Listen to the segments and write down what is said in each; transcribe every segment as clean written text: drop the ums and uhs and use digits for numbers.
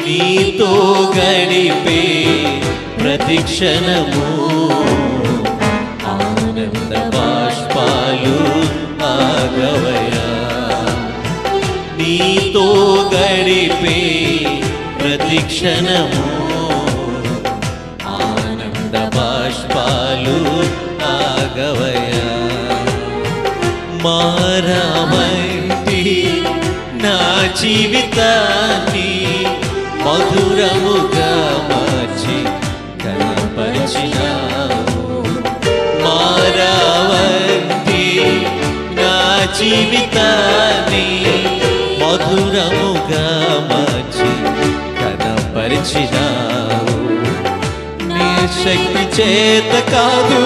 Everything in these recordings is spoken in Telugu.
నీతో గడిపే ప్రతిక్షణము ఆనంద బాష్పాలు ఆగవయా. నీతో గడిపే ప్రతిక్షణము ఆనంద బాష్పాలు ఆగవయా. మారవంటి నా జీవితాన్ని మధురముగా మార్చి కనపరిచినావు. మారవంటి నా జీవితాన్ని మధురముగా మార్చి కనపరిచినావు. నీ శక్తి చేత కాదు,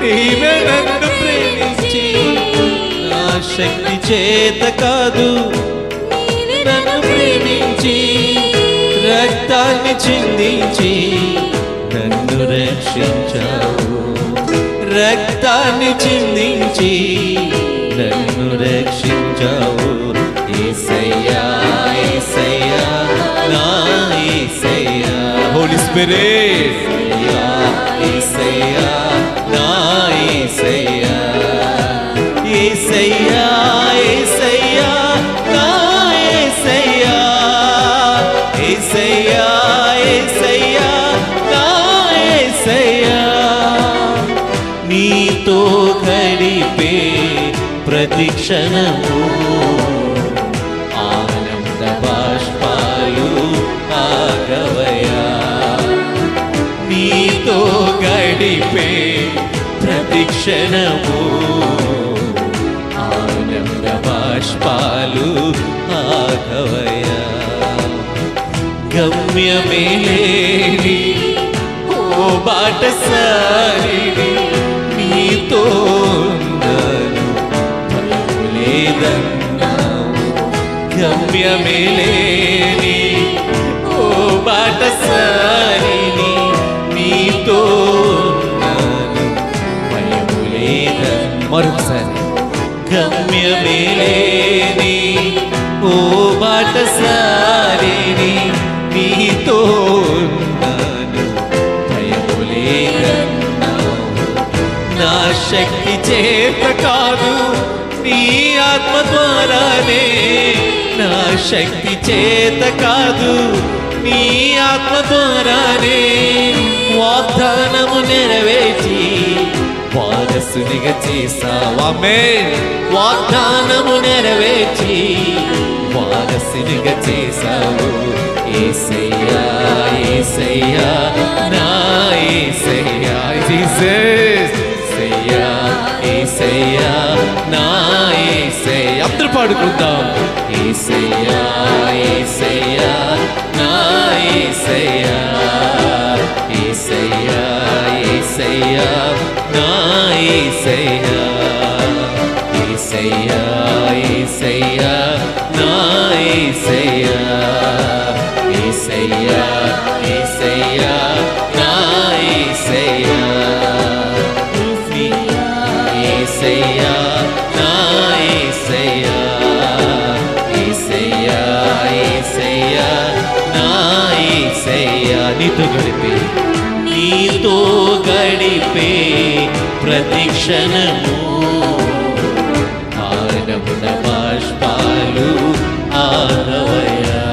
నీవే నన్ను ప్రేమించి, నా శక్తి చేత కాదు నన్ను ప్రేమించి, రక్తాన్ని చిందించి నన్ను రక్షించావు. రక్తాన్ని చిందించి నన్ను రక్షించావు. యేసయ్యా యేసయ్యా నా యేసయ్యా. హోలీ స్పిరిట్. యేసయ్యా నా యేసయ్యా. యేసయ్యా యేసయ్యా నా యేసయ్యా. యేసయ్యా యేసయ్యా నా యేసయ్యా. నీతో గడిపే ప్రతిక్షణము ఆనంద బాష్పాలు ఆగవయా. నీతో గడిపే ప్రతిక్షణము ఆనంద బాష్పాలు ఆగవయా. గమ్యమే లేని ఓ బాటసారిని నీతో ఉన్నాను భయము లేదన్నావు. గమ్యమే లేని ఓ బాటసారిని నీతో ఉన్నాను భయము లేదన్నావు. మరొకసారి. గమ్యమే లేని ఓ బాటసారిని నీతో ఉన్నాను భయము లేదన్నావు. నా శక్తి చేత కాదు, నీ ఆత్మ ద్వారానే. నా శక్తి చేత కాదు, నీ ఆత్మ ద్వారానే. వాగ్దానము నెరవేర్చి వారసునిగా చేసావు. ఆమేన్. వాగ్దానము నెరవేర్చి వారసునిగా చేసావు. యేసయ్యా యేసయ్యా నా యేసయ్యా. జీసస్. యేసయ్యా యేసయ్యా నా యేసయ్యా. అందరూ పాడుకుందాం. యేసయ్యా యేసయ్యా నా యేసయ్యా. యేసయ్యా యేసయ్యా నా యేసయ్యా. యేసయ్యా యేసయ్యా నా యేసయ్యా. యేసయ్యా యేసయ్యా నా యేసయ్యా. యేసయ్యా నా యేసయ్యా. యేసయ్యా యేసయ్యా నా యేసయ్యా. నీతో గడిపే నీతో గడిపే ప్రతిక్షణము ఆనంద బాష్పాలు ఆగవయా.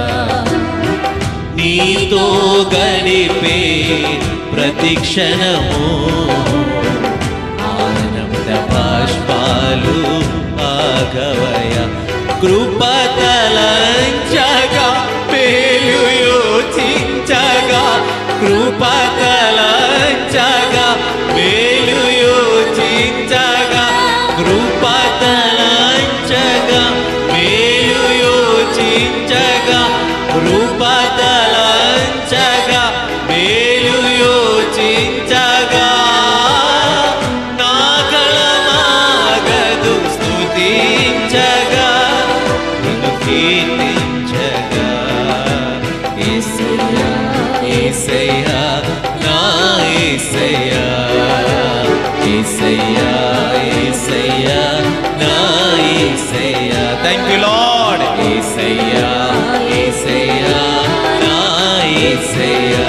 నీతో గడిపే ప్రతిక్షణము ఆనంద బాష్పాలు ఆగవయా. కృపతలంచగా పేలు యోచించగా, కృపతలంచగా మేలు యోచించగా, కృపతలంచగా మేలు యోచించగా, కృపతలంచగా మేలు యోచించగా. నా గళమాగదు స్తుతించగా, నిన్ను కీర్తించగా. యేసయ్యా యేసయ్యా నా యేసయ్యా. యేసయ్యా యేసయ్యా నా యేసయ్యా. Thank you lord. యేసయ్యా యేసయ్యా నా యేసయ్యా